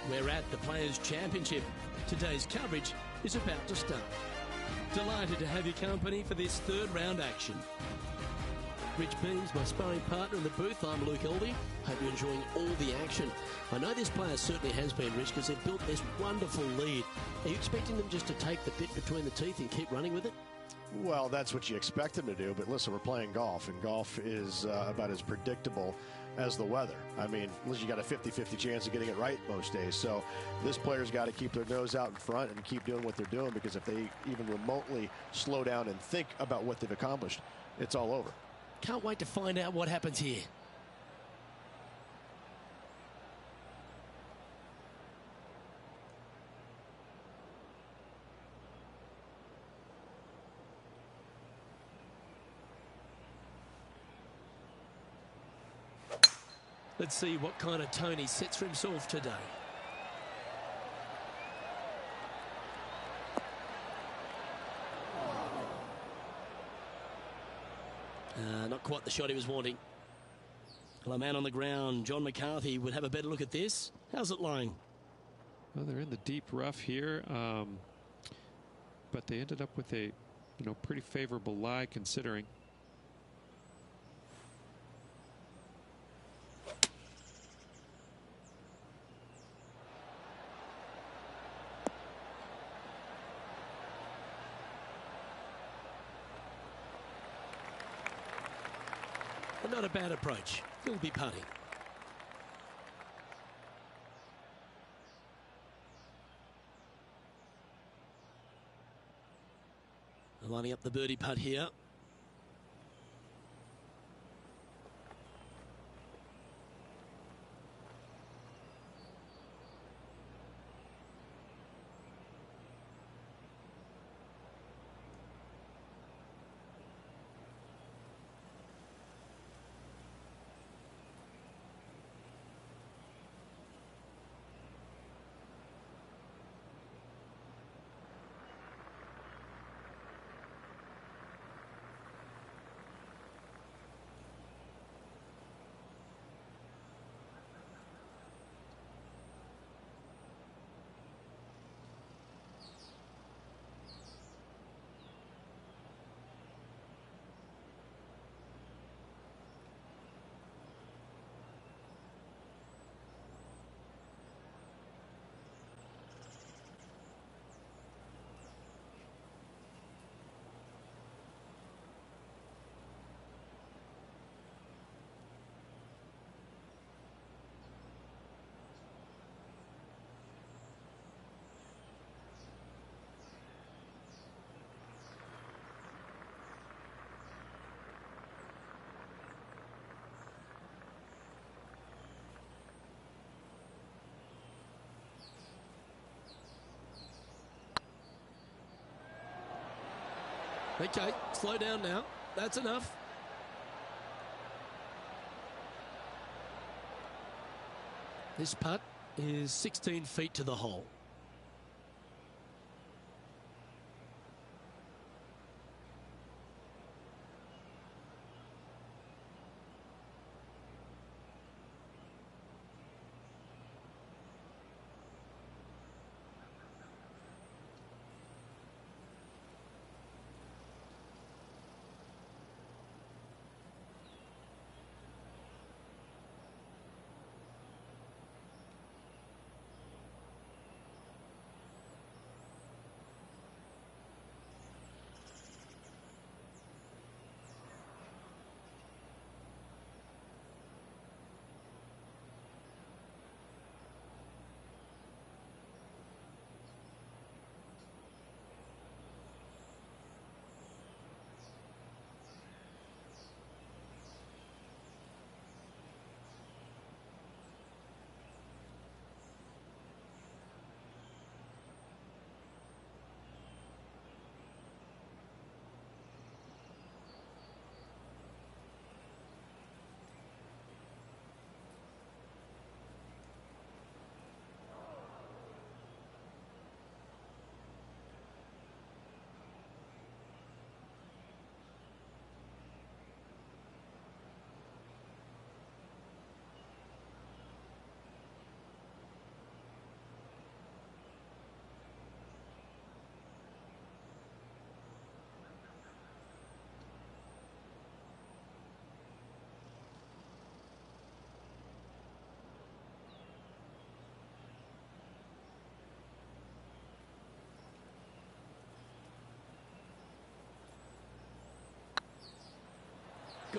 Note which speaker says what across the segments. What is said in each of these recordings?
Speaker 1: We're at the Players Championship. Today's coverage is about to start. Delighted to have your company for this third round action. Rich Beams, my sparring partner in the booth. I'm Luke Eldy. Hope you're enjoying all the action. I know this player certainly has been, Rich, because they've built this wonderful lead. Are you expecting them just to take the bit between the teeth and keep running with it?
Speaker 2: Well, that's what you expect them to do, but listen, we're playing golf, and golf is about as predictable as the weather. I mean, you got a 50-50 chance of getting it right most days, so this player's got to keep their nose out in front and keep doing what they're doing, because if they even remotely slow down and think about what they've accomplished, it's all over.
Speaker 1: Can't wait to find out what happens here. Let's see what kind of tone he sets for himself today. Not quite the shot he was wanting. Well, a man on the ground, John McCarthy, would have a better look at this. How's it lying?
Speaker 3: Well, they're in the deep rough here, but they ended up with a, pretty favorable lie considering.
Speaker 1: Not a bad approach. He'll be putting. Lining up the birdie putt here. Okay, slow down now. That's enough. This putt is 16 feet to the hole.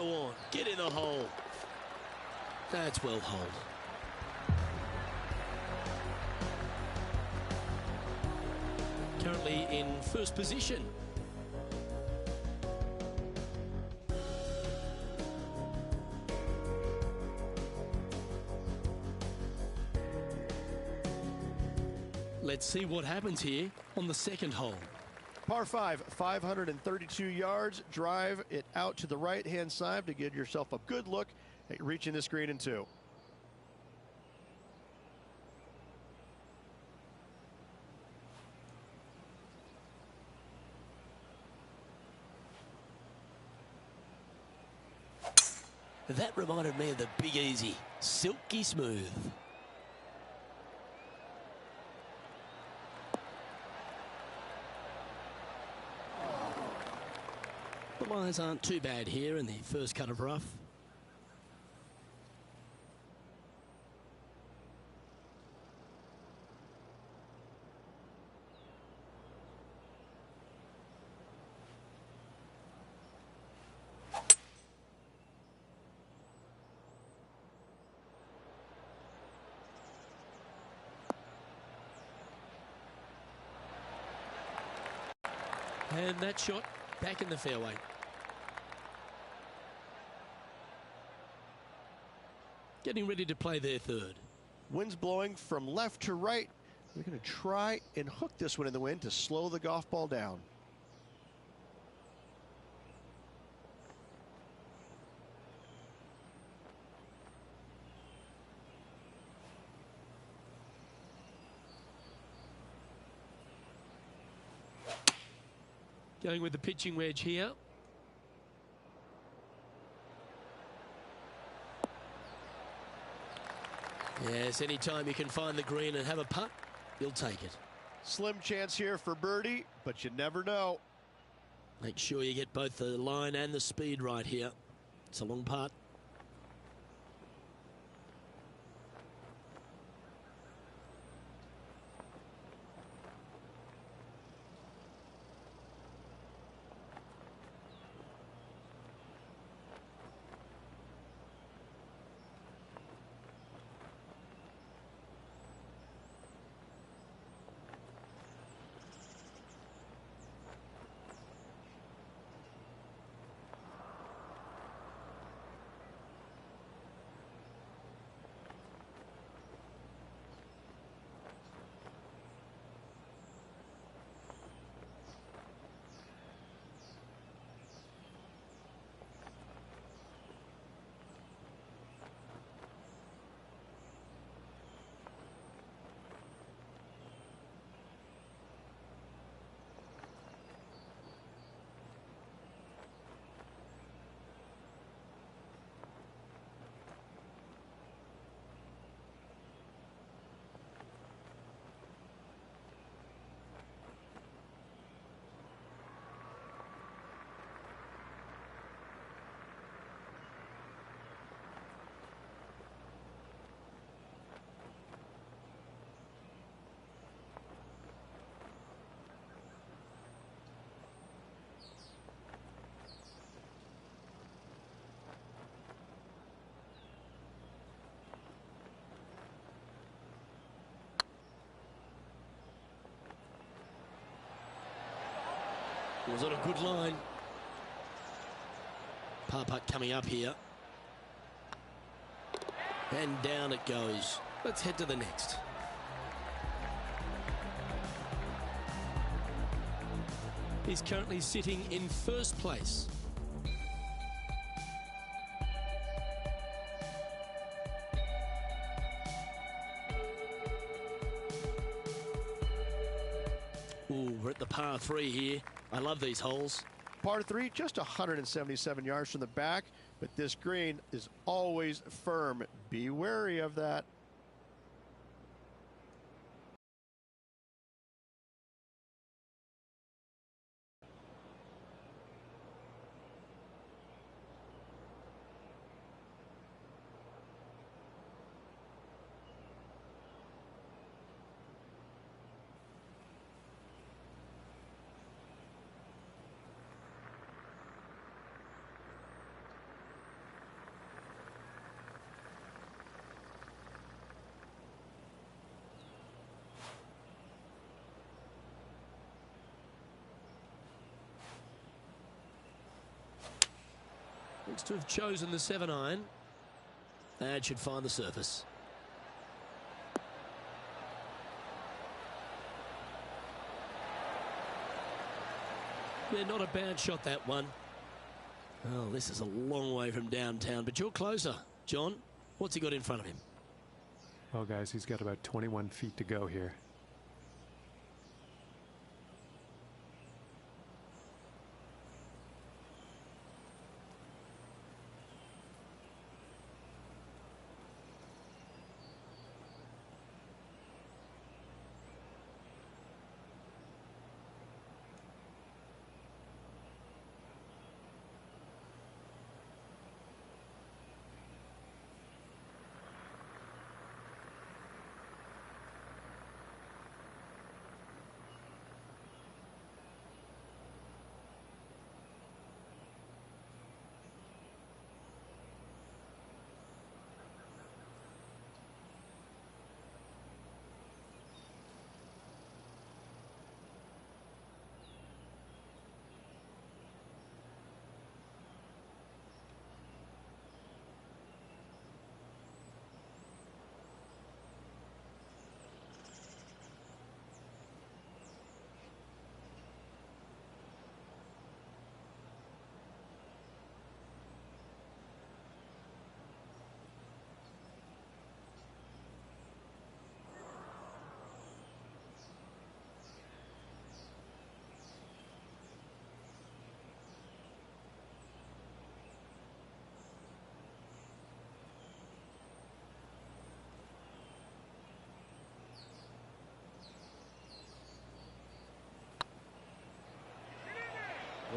Speaker 1: Go on, get in the hole. That's well holed. Currently in first position. Let's see what happens here on the second hole.
Speaker 2: Par 5, 532 yards. Drive it out to the right-hand side to give yourself a good look at reaching this green in 2.
Speaker 1: That reminded me of the Big Easy. Silky smooth. The lines aren't too bad here in the first cut of rough. And that shot back in the fairway. Getting ready to play their third.
Speaker 2: Wind's blowing from left to right. They're going to try and hook this one in the wind to slow the golf ball down.
Speaker 1: Going with the pitching wedge here. Yes, anytime you can find the green and have a putt, you'll take it.
Speaker 2: Slim chance here for birdie, but you never know.
Speaker 1: Make sure you get both the line and the speed right here. It's a long putt. Was on a good line. Par putt coming up here. And down it goes. Let's head to the next. He's currently sitting in first place. Ooh, we're at the par 3 here. I love these holes.
Speaker 2: Par 3, just 177 yards from the back, but this green is always firm. Be wary of that.
Speaker 1: Looks to have chosen the 7-iron. That should find the surface. Yeah, not a bad shot, that one. Oh, this is a long way from downtown, but you're closer. John, what's he got in front of him?
Speaker 3: Well, guys, he's got about 21 feet to go here.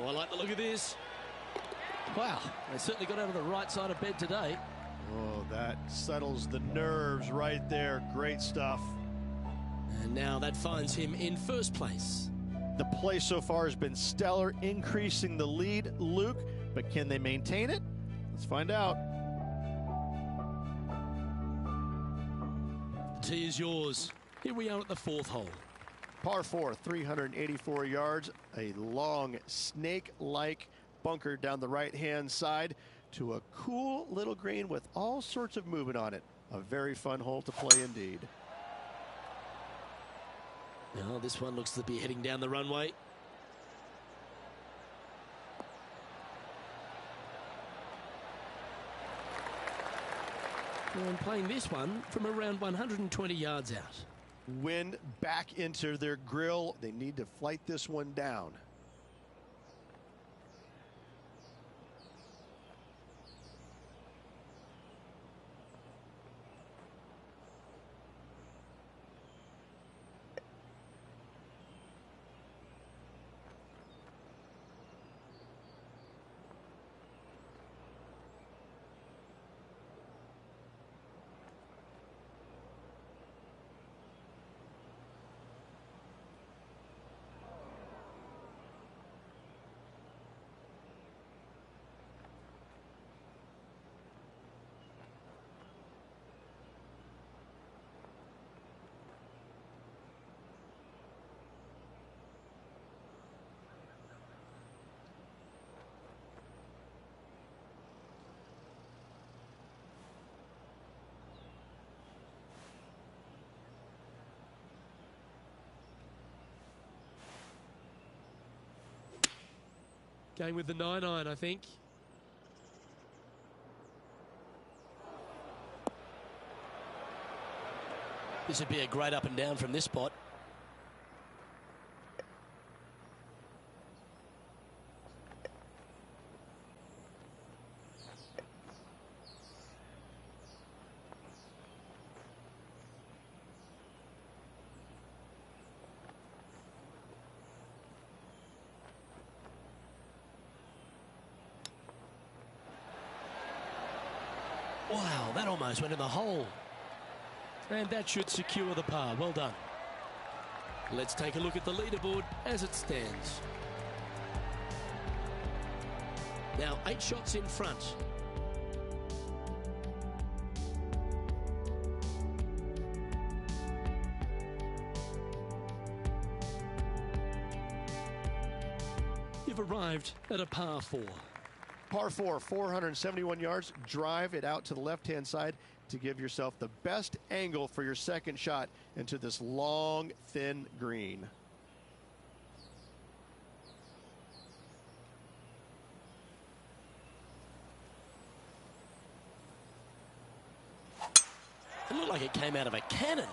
Speaker 1: Oh, I like the look of this. Wow, they certainly got out of the right side of bed today.
Speaker 2: Oh, that settles the nerves right there. Great stuff.
Speaker 1: And now that finds him in first place.
Speaker 2: The play so far has been stellar, increasing the lead, Luke, but can they maintain it? Let's find out.
Speaker 1: The tee is yours. Here we are at the 4th hole.
Speaker 2: Par 4, 384 yards, a long snake-like bunker down the right-hand side to a cool little green with all sorts of movement on it. A very fun hole to play indeed.
Speaker 1: Now this one looks to be heading down the runway. And playing this one from around 120 yards out.
Speaker 2: Wind back into their grill. They need to flight this one down.
Speaker 1: Going with the 9-iron, I think. This would be a great up and down from this spot. Wow, that almost went in the hole. And that should secure the par. Well done. Let's take a look at the leaderboard as it stands. Now 8 shots in front. You've arrived at a par 4.
Speaker 2: Par 4, 471 yards. Drive it out to the left-hand side to give yourself the best angle for your second shot into this long, thin green.
Speaker 1: It looked like it came out of a cannon.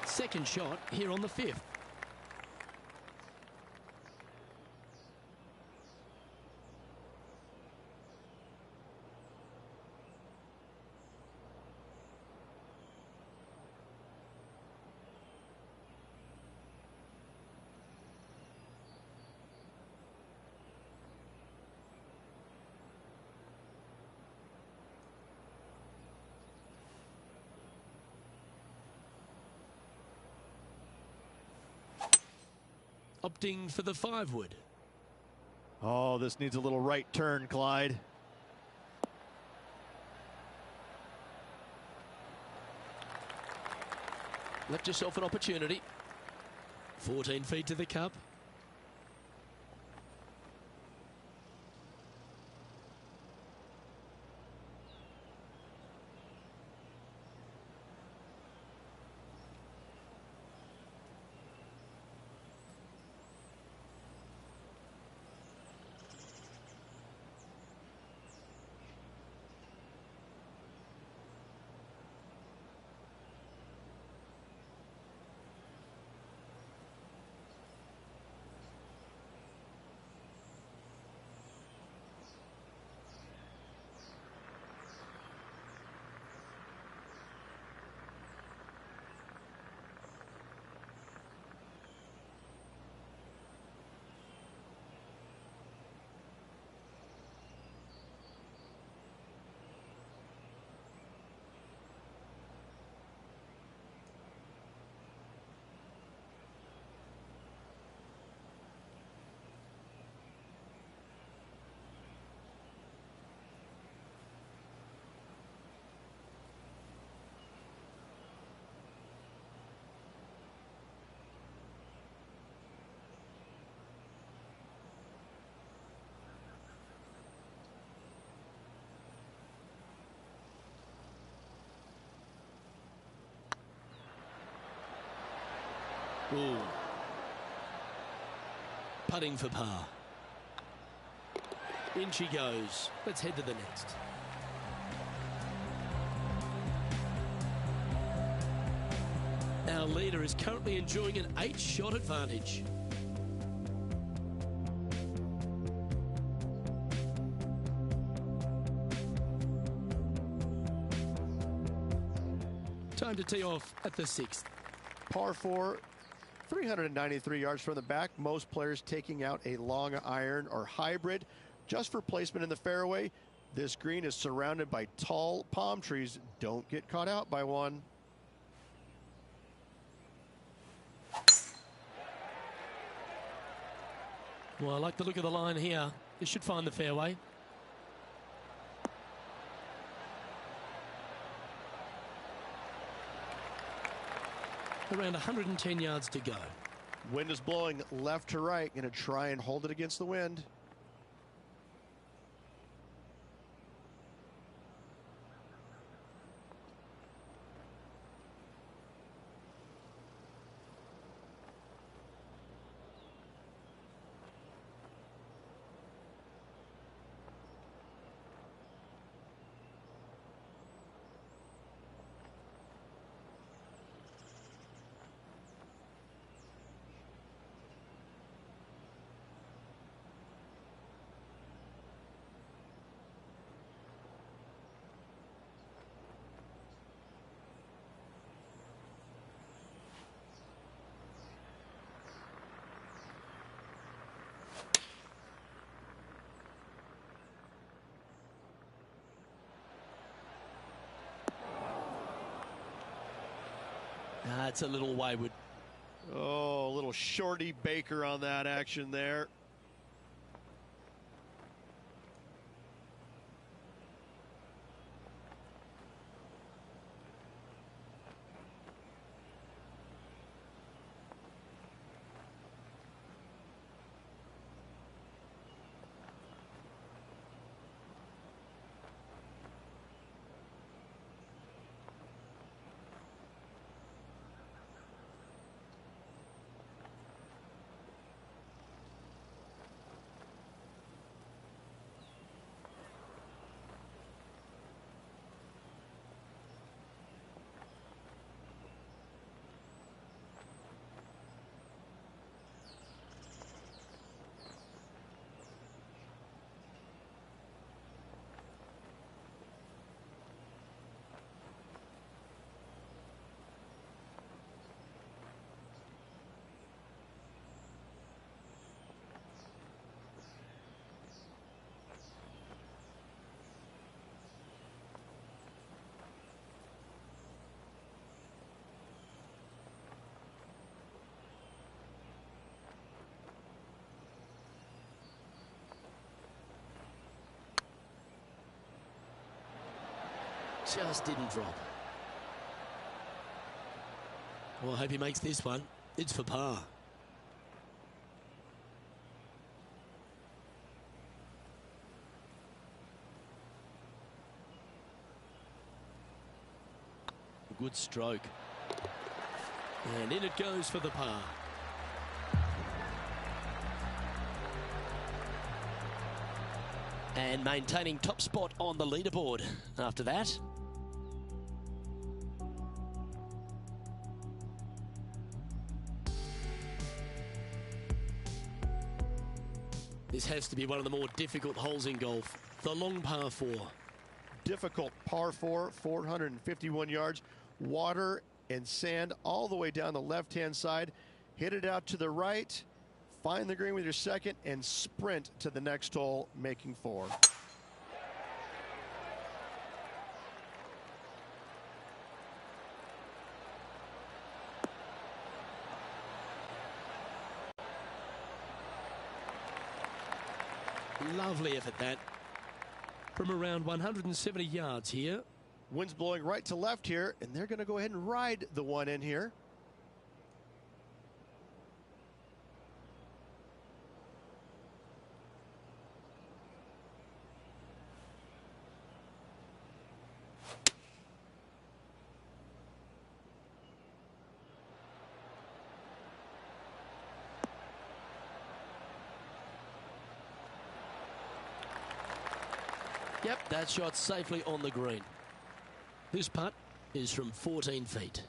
Speaker 1: Second shot here on the 5th. Opting for the 5-wood.
Speaker 2: Oh, this needs a little right turn, Clyde.
Speaker 1: Left yourself an opportunity. 14 feet to the cup. Ooh. Putting for par. In she goes. Let's head to the next. Our leader is currently enjoying an 8-shot advantage. Time to tee off at the 6th.
Speaker 2: Par 4, 393 yards from the back. Most players taking out a long iron or hybrid just for placement in the fairway. This green is surrounded by tall palm trees. Don't get caught out by one.
Speaker 1: Well, I like the look of the line here. This should find the fairway. Around 110 yards to go.
Speaker 2: Wind is blowing left to right. Going to try and hold it against the wind.
Speaker 1: It's a little wayward.
Speaker 2: Oh, a little shorty Baker on that action there.
Speaker 1: Just didn't drop. Well, I hope he makes this one. It's for par. Good stroke. And in it goes for the par. And maintaining top spot on the leaderboard after that. This has to be one of the more difficult holes in golf. The long par 4.
Speaker 2: Difficult par 4, 451 yards. Water and sand all the way down the left-hand side. Hit it out to the right. Find the green with your second and sprint to the next hole, making 4.
Speaker 1: Lovely effort that. From around 170 yards here.
Speaker 2: Wind's blowing right to left here, and they're going to go ahead and ride the one in here.
Speaker 1: Yep, that shot safely on the green. This putt is from 14 feet.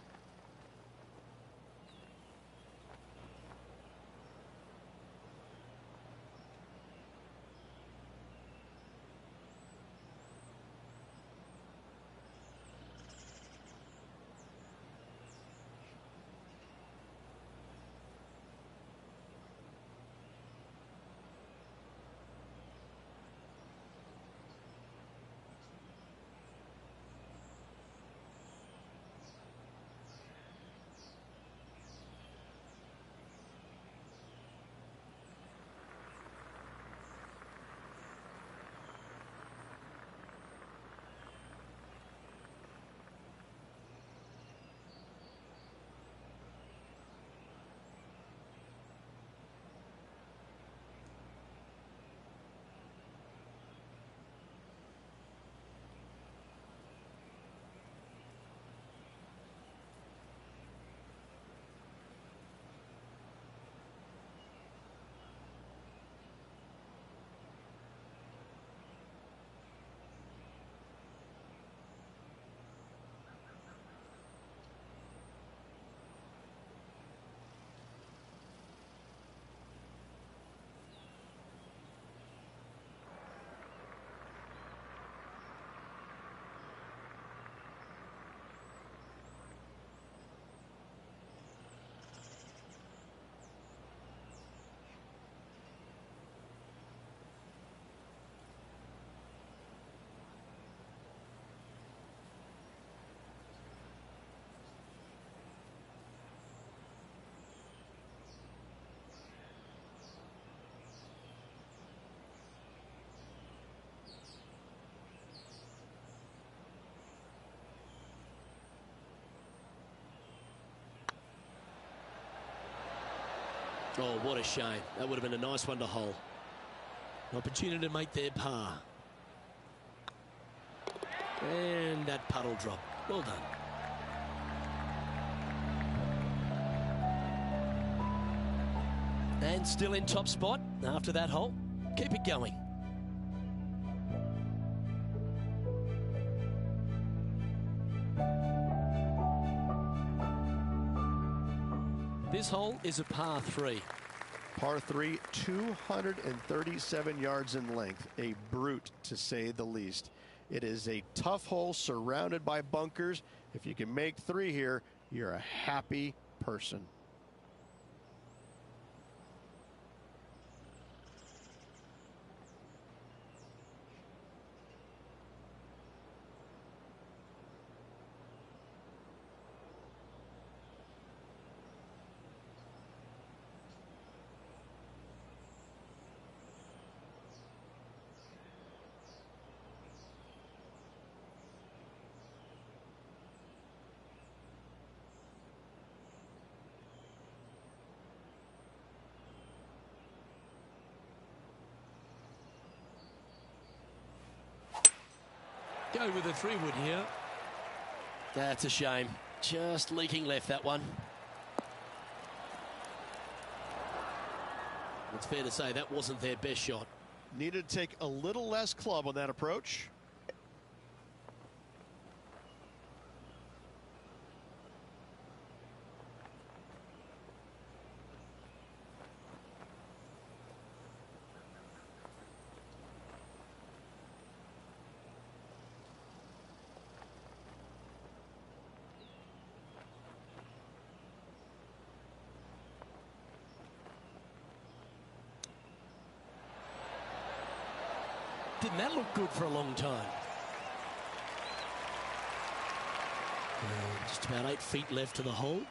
Speaker 1: Oh, what a shame. That would have been a nice one to hole. An opportunity to make their par. And that puddle drop. Well done. And still in top spot after that hole. Keep it going. This hole is a par 3.
Speaker 2: Par 3, 237 yards in length. A brute, to say the least. It is a tough hole surrounded by bunkers. If you can make 3 here, you're a happy person.
Speaker 1: go with a 3-wood here. That's a shame. Just leaking left, that one. It's fair to say that wasn't their best shot.
Speaker 2: Needed to take a little less club on that approach.
Speaker 1: Didn't that look good for a long time? Just about 8 feet left to the hole.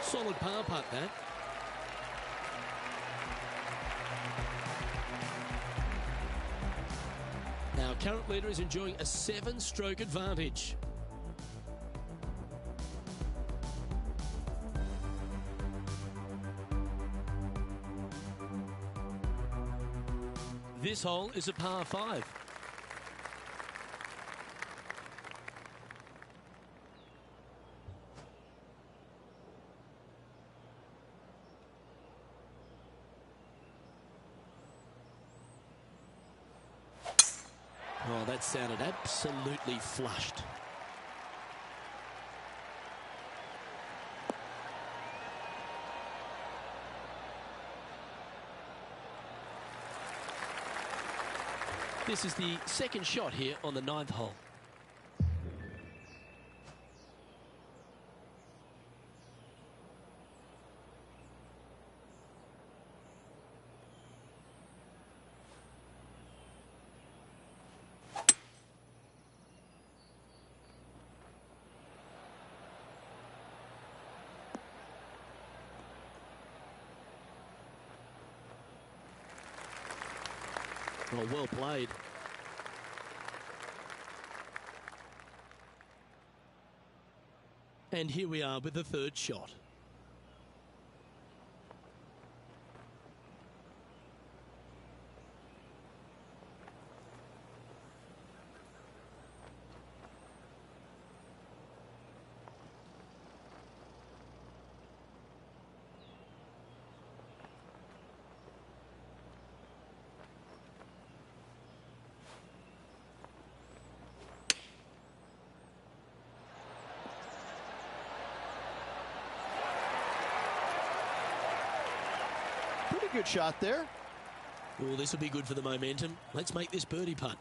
Speaker 1: Solid par putt, that. Our current leader is enjoying a 7-stroke advantage. This hole is a par 5. Oh, that sounded absolutely flushed. This is the second shot here on the 9th hole. Oh, well played. And here we are with the 3rd shot.
Speaker 2: Pretty good shot there.
Speaker 1: Oh, this will be good for the momentum. Let's make this birdie putt.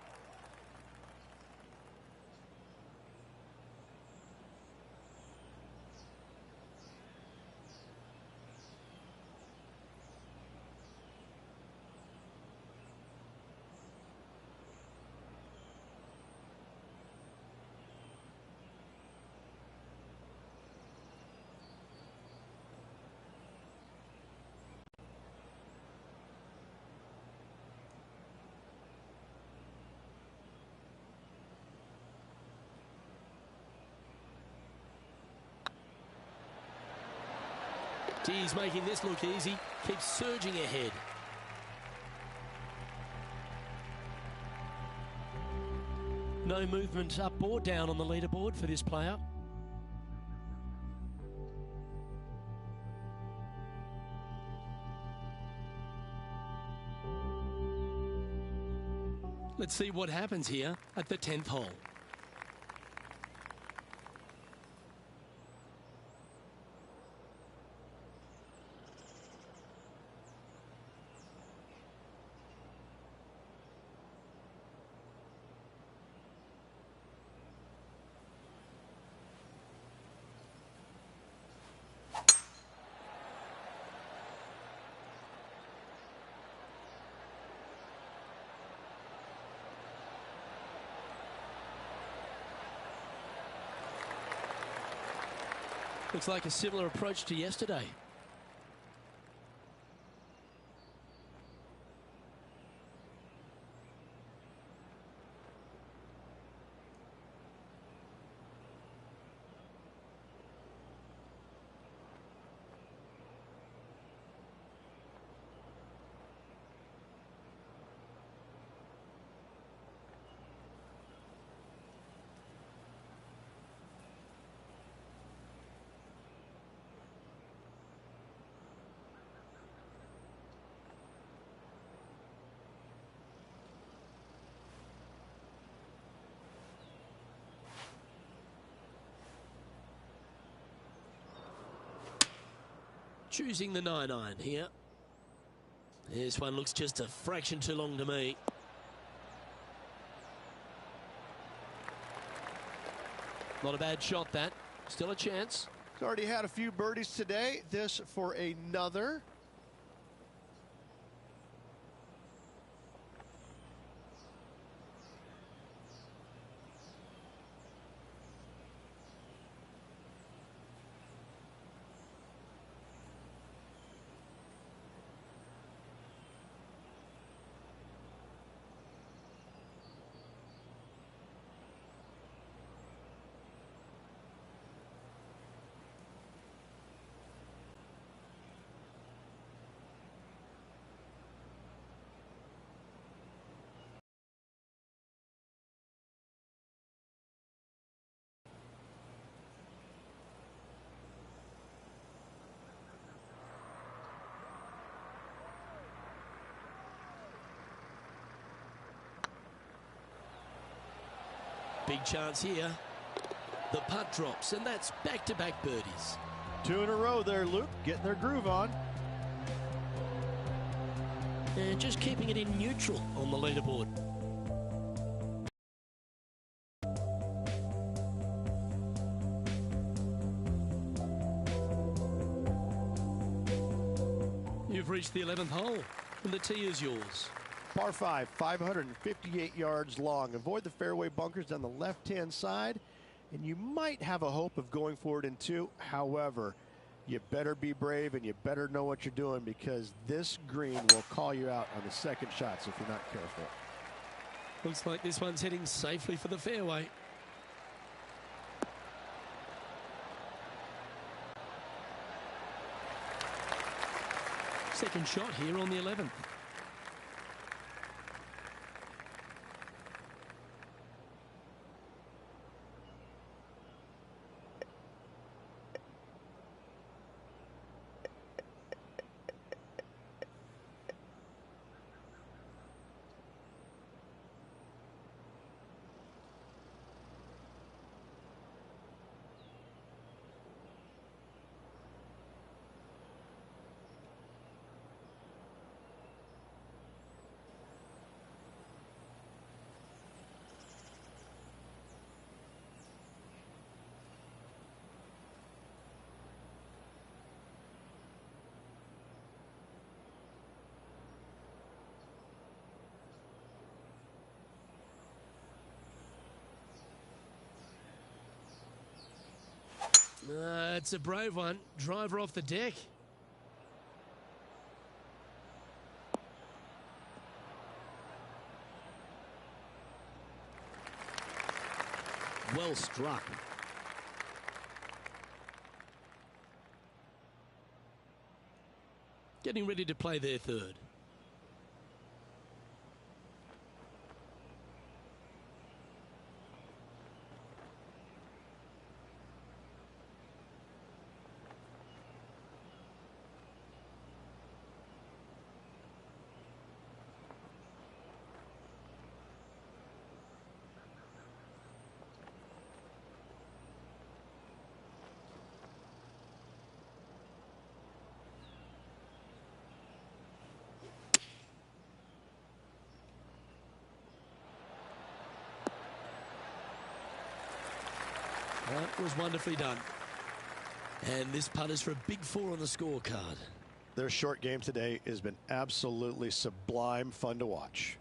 Speaker 1: He's making this look easy. Keeps surging ahead. No movement up or down on the leaderboard for this player. Let's see what happens here at the 10th hole. Looks like a similar approach to yesterday. Choosing the 9-iron here. This one looks just a fraction too long to me. Not a bad shot, that. Still a chance.
Speaker 2: He's already had a few birdies today. This for another.
Speaker 1: Big chance here. The putt drops, and that's back-to-back birdies.
Speaker 2: 2 in a row there, Luke, getting their groove on.
Speaker 1: And just keeping it in neutral on the leaderboard. You've reached the 11th hole, and the tee is yours.
Speaker 2: Par 5, 558 yards long. Avoid the fairway bunkers down the left-hand side, and you might have a hope of going forward in 2. However, you better be brave and you better know what you're doing, because this green will call you out on the second shots if you're not careful.
Speaker 1: Looks like this one's heading safely for the fairway. Second shot here on the 11th. It's a brave one. Driver off the deck. Well struck. Getting ready to play their third. That was wonderfully done. And this putt is for a big 4 on the scorecard.
Speaker 2: Their short game today has been absolutely sublime fun to watch.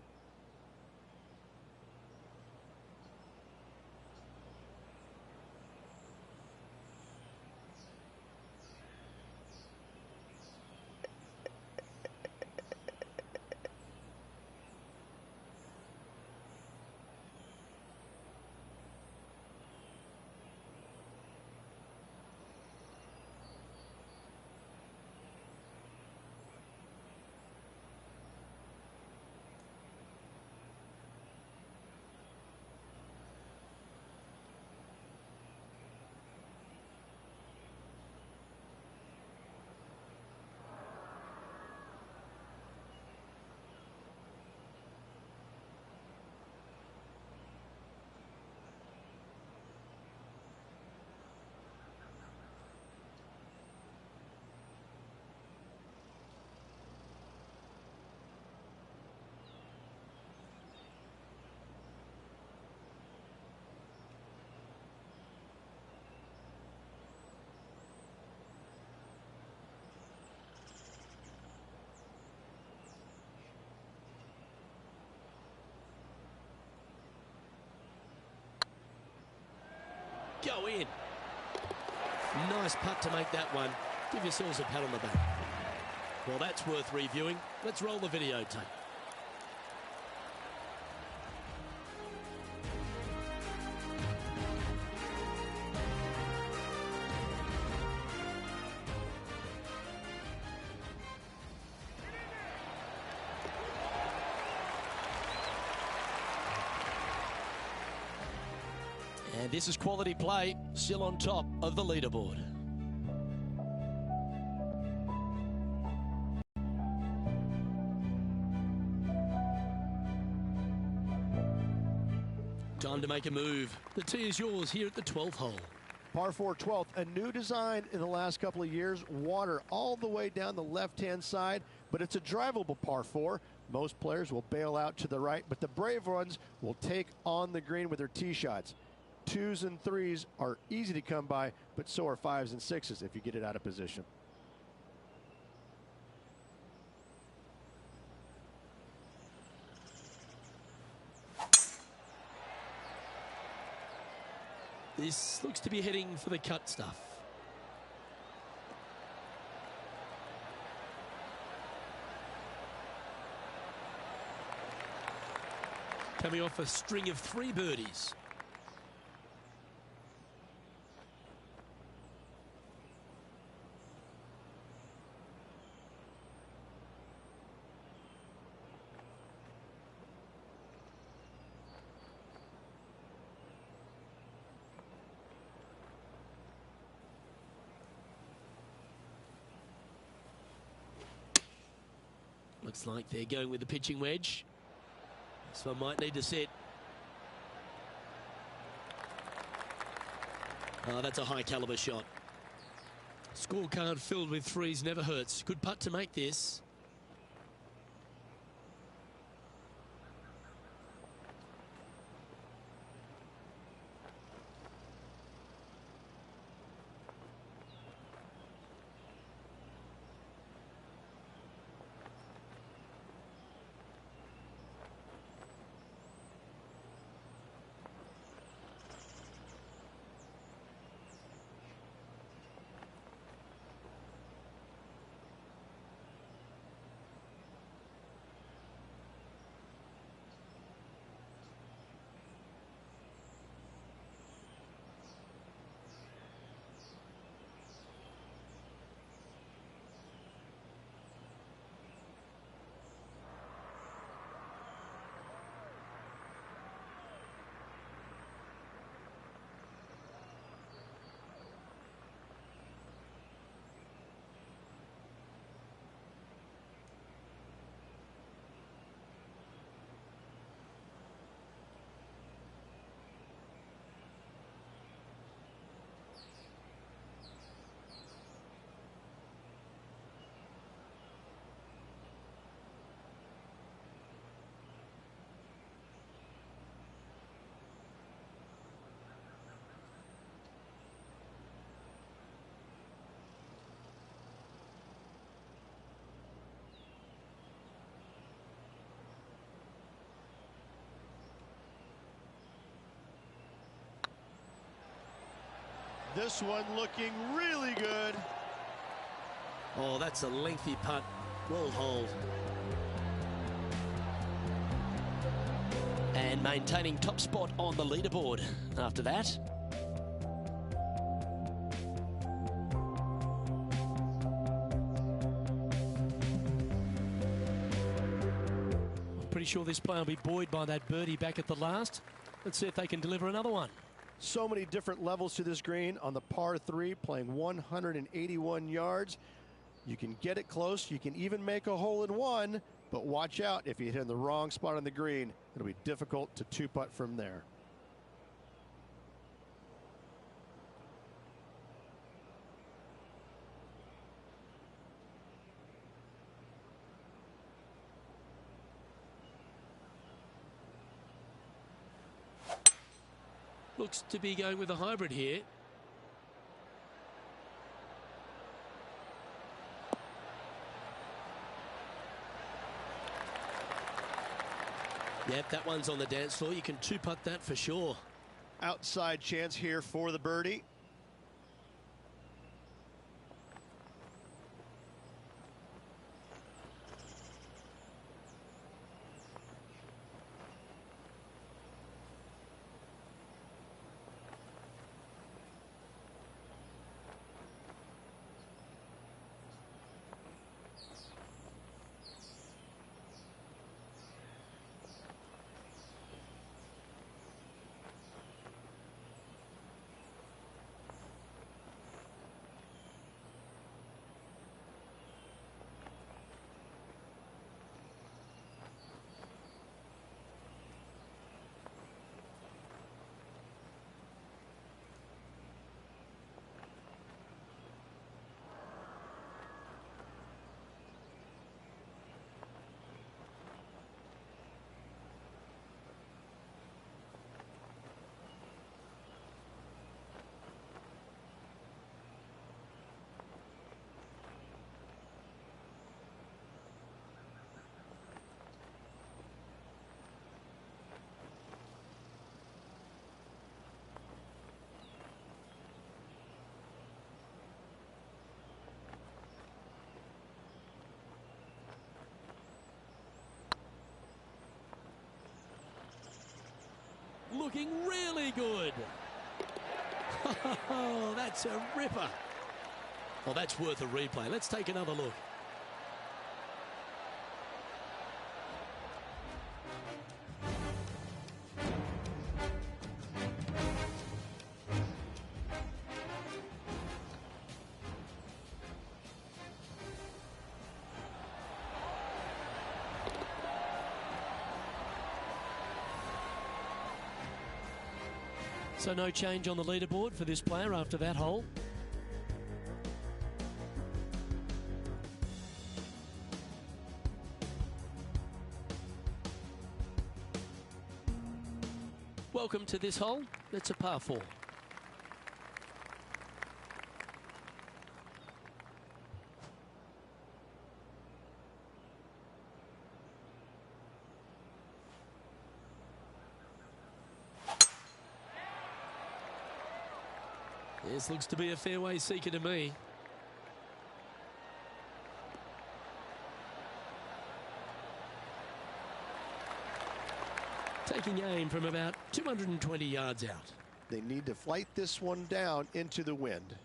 Speaker 1: go in. Nice putt to make that one. Give yourselves a pat on the back. Well, that's worth reviewing. Let's roll the videotape. And this is quality play, still on top of the leaderboard. Time to make a move. The tee is yours here at the 12th hole.
Speaker 2: Par 4 12th, a new design in the last couple of years. Water all the way down the left-hand side, but it's a drivable par 4. Most players will bail out to the right, but the brave ones will take on the green with their tee shots. 2s and 3s are easy to come by, but so are 5s and 6s if you get it out of position.
Speaker 1: This looks to be heading for the cut stuff. Coming off a string of 3 birdies. Looks like they're going with the pitching wedge. This one might need to sit. Oh, that's a high caliber shot. Scorecard filled with 3s never hurts. Good putt to make this.
Speaker 2: This one looking really good.
Speaker 1: Oh, that's a lengthy putt. Well holed. And maintaining top spot on the leaderboard after that. I'm pretty sure this player will be buoyed by that birdie back at the last. Let's see if they can deliver another one.
Speaker 2: So many different levels to this green on the par 3, playing 181 yards. You can get it close. You can even make a hole in one, but watch out if you hit in the wrong spot on the green. It'll be difficult to 2-putt from there.
Speaker 1: Looks to be going with a hybrid here. Yep, that one's on the dance floor. You can 2-putt that for sure.
Speaker 2: outside chance here for the birdie.
Speaker 1: Looking really good. Oh, that's a ripper. Well, that's worth a replay. Let's take another look. So no change on the leaderboard for this player after that hole. Welcome to this hole. It's a par 4. This looks to be a fairway seeker to me. Taking aim from about 220 yards out.
Speaker 2: They need to flight this one down into the wind.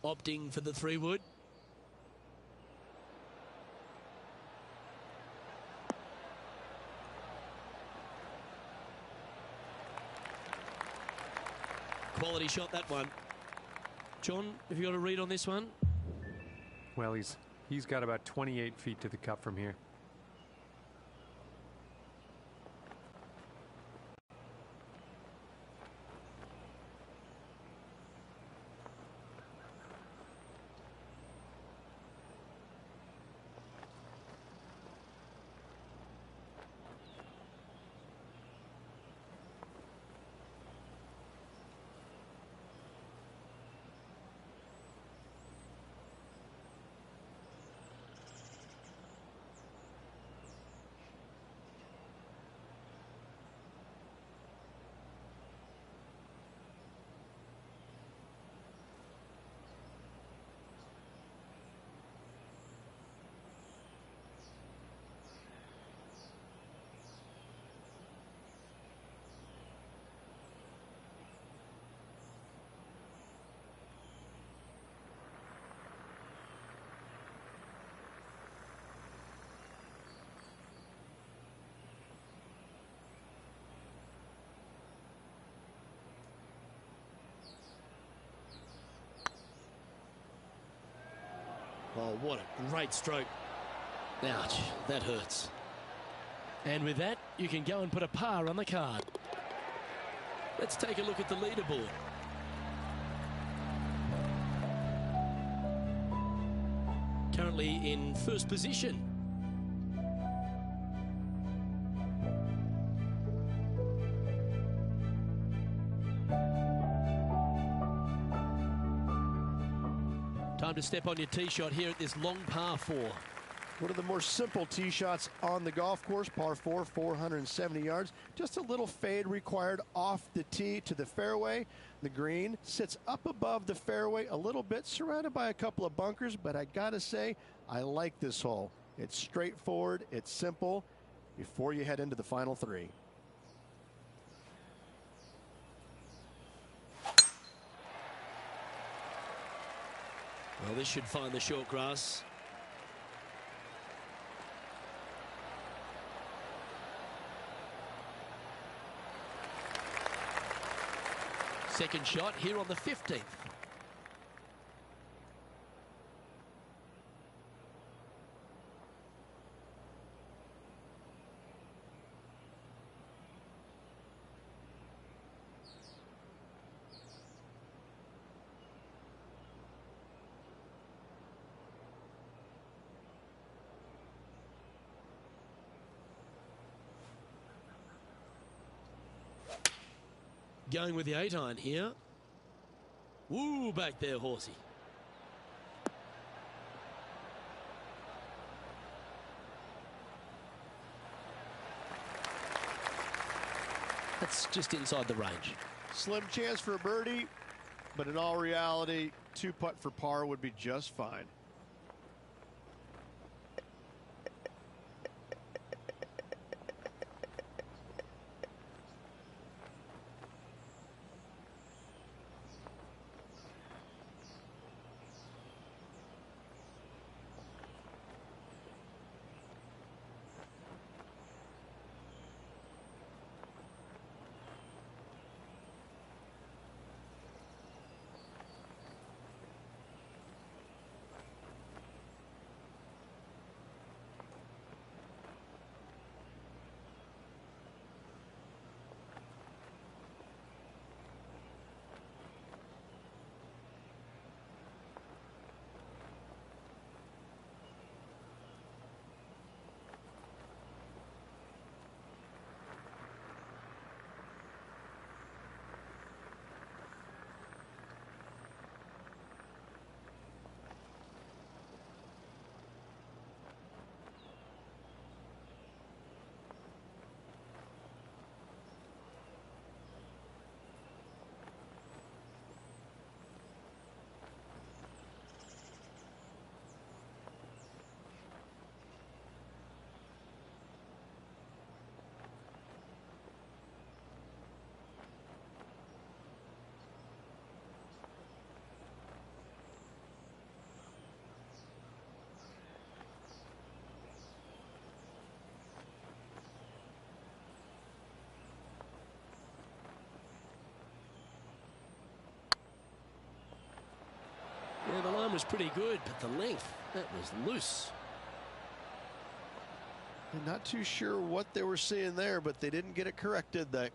Speaker 1: Opting for the 3-wood. Quality shot, that one. John, have you got a read on this one?
Speaker 4: Well, he's got about 28 feet to the cup from here.
Speaker 1: Oh, what a great stroke. Ouch, that hurts. And with that, you can go and put a par on the card. Let's take a look at the leaderboard. currently in first position. Time to step on your tee shot here at this long par 4.
Speaker 2: One of the more simple tee shots on the golf course, par 4, 470 yards. Just a little fade required off the tee to the fairway. The green sits up above the fairway a little bit, surrounded by a couple of bunkers, but I gotta say, I like this hole. It's straightforward, it's simple, before you head into the final 3.
Speaker 1: Well, this should find the short grass. Second shot here on the 15th. Going with the 8-iron here. Woo, back there, horsey. That's just inside the range.
Speaker 2: Slim chance for a birdie, but in all reality, 2-putt for par would be just fine.
Speaker 1: Yeah, the line was pretty good, but the length, that was loose.
Speaker 2: I'm not too sure what they were seeing there, but they didn't get it correct, did they?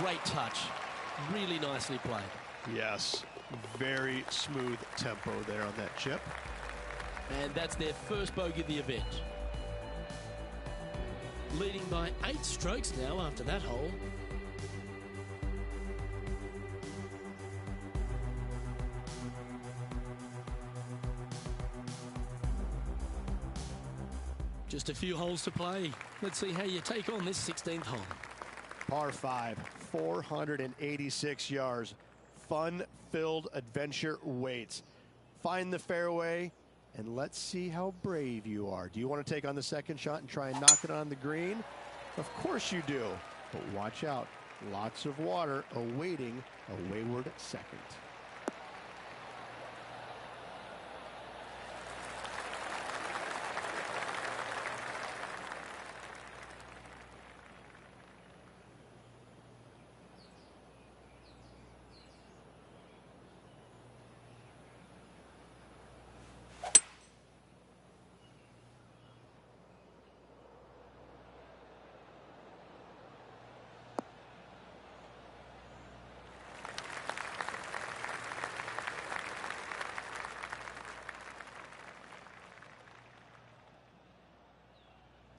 Speaker 1: Great touch. Really nicely played.
Speaker 2: Yes, very smooth tempo there on that chip.
Speaker 1: And that's their first bogey of the event. Leading by 8 strokes now after that hole. Just a few holes to play. Let's see how you take on this 16th hole.
Speaker 2: Par 5, 486 yards. Fun-filled adventure waits. Find the fairway, and let's see how brave you are. Do you want to take on the second shot and try and knock it on the green? Of course you do, but watch out. Lots of water awaiting a wayward second.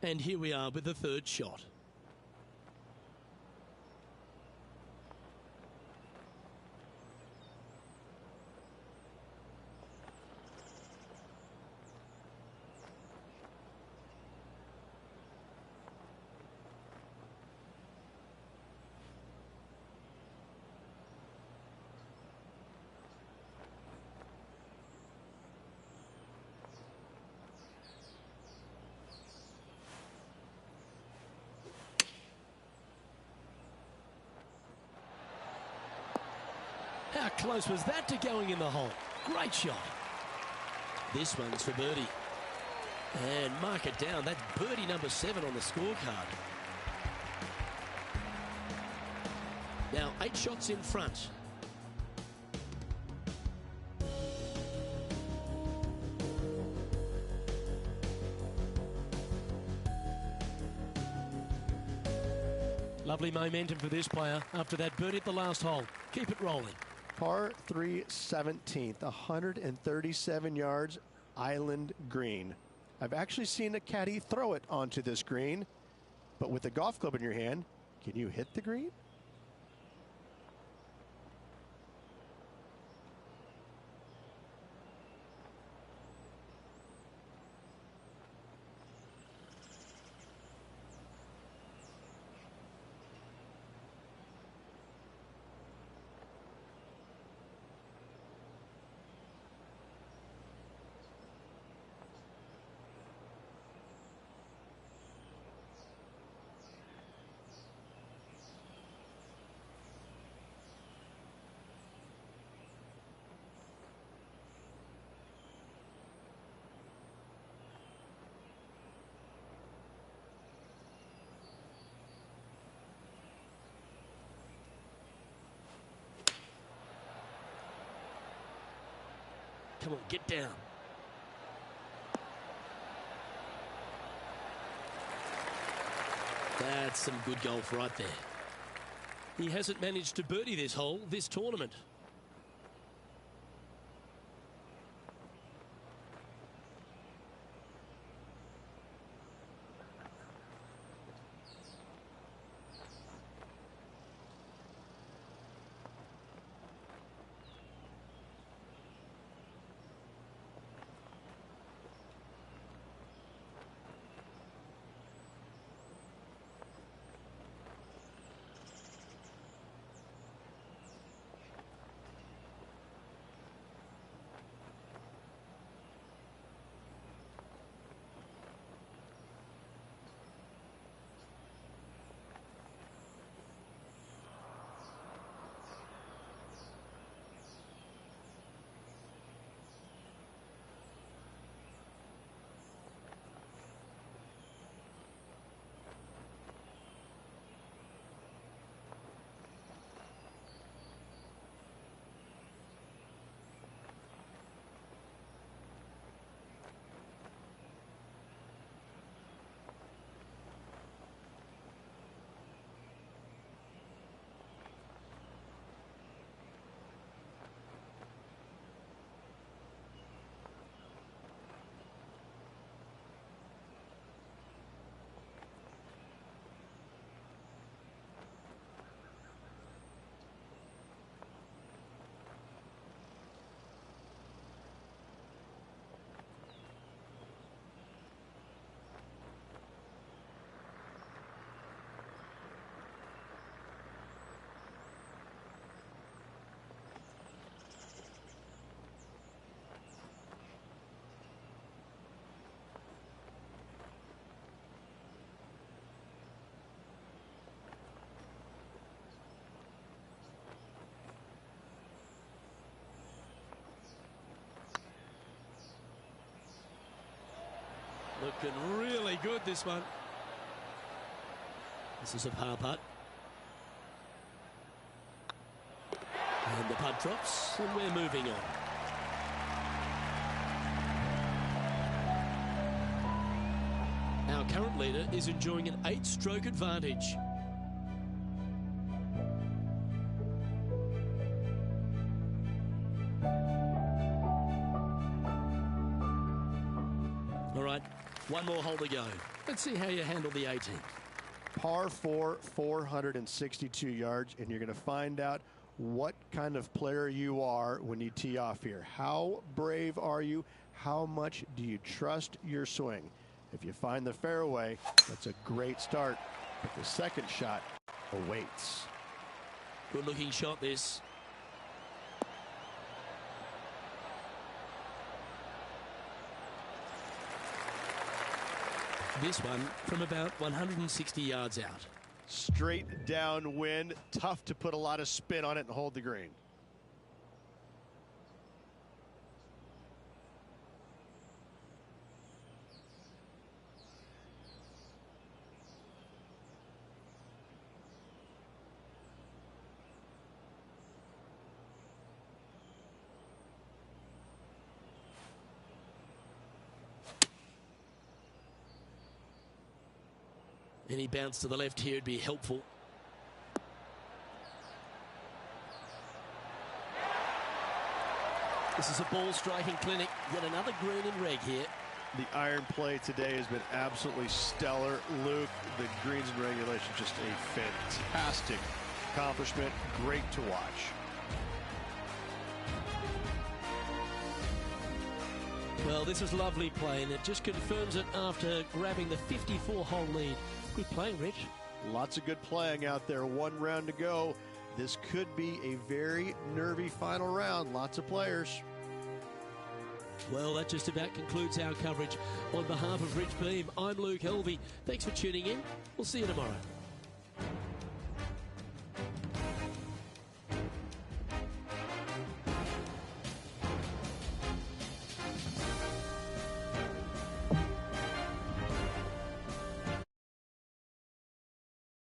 Speaker 1: And here we are with the third shot. How close was that to going in the hole? Great shot. This one's for birdie. And mark it down. That's birdie number 7 on the scorecard. Now 8 shots in front. Lovely momentum for this player after that birdie at the last hole. Keep it rolling.
Speaker 2: Par 3 17th, 137 yards, island green. I've actually seen a caddy throw it onto this green, but with a golf club in your hand, can you hit the green?
Speaker 1: Come on, get down. That's some good golf right there. He hasn't managed to birdie this hole this tournament. Looking really good, this one. This is a par putt. And the putt drops, and we're moving on. Our current leader is enjoying an 8-stroke advantage. All right, one more hole to go. Let's see how you handle the 18th.
Speaker 2: Par 4, 462 yards, and you're going to find out what kind of player you are when you tee off here. How brave are you? How much do you trust your swing? If you find the fairway, that's a great start, but the second shot awaits.
Speaker 1: Good looking shot this. This one from about 160 yards out.
Speaker 2: Straight downwind, tough to put a lot of spin on it and hold the green.
Speaker 1: Any bounce to the left here would be helpful. This is a ball striking clinic. Yet another green and reg here.
Speaker 2: The iron play today has been absolutely stellar. Luke, the greens and regulation, just a fantastic accomplishment. Great to watch.
Speaker 1: Well, this is lovely play, and it just confirms it after grabbing the 54-hole lead. Good playing, Rich.
Speaker 2: Lots of good playing out there. One round to go. This could be a very nervy final round. Lots of players.
Speaker 1: Well, that just about concludes our coverage. On behalf of Rich Beam, I'm Luke Helvey. Thanks for tuning in. We'll see you tomorrow.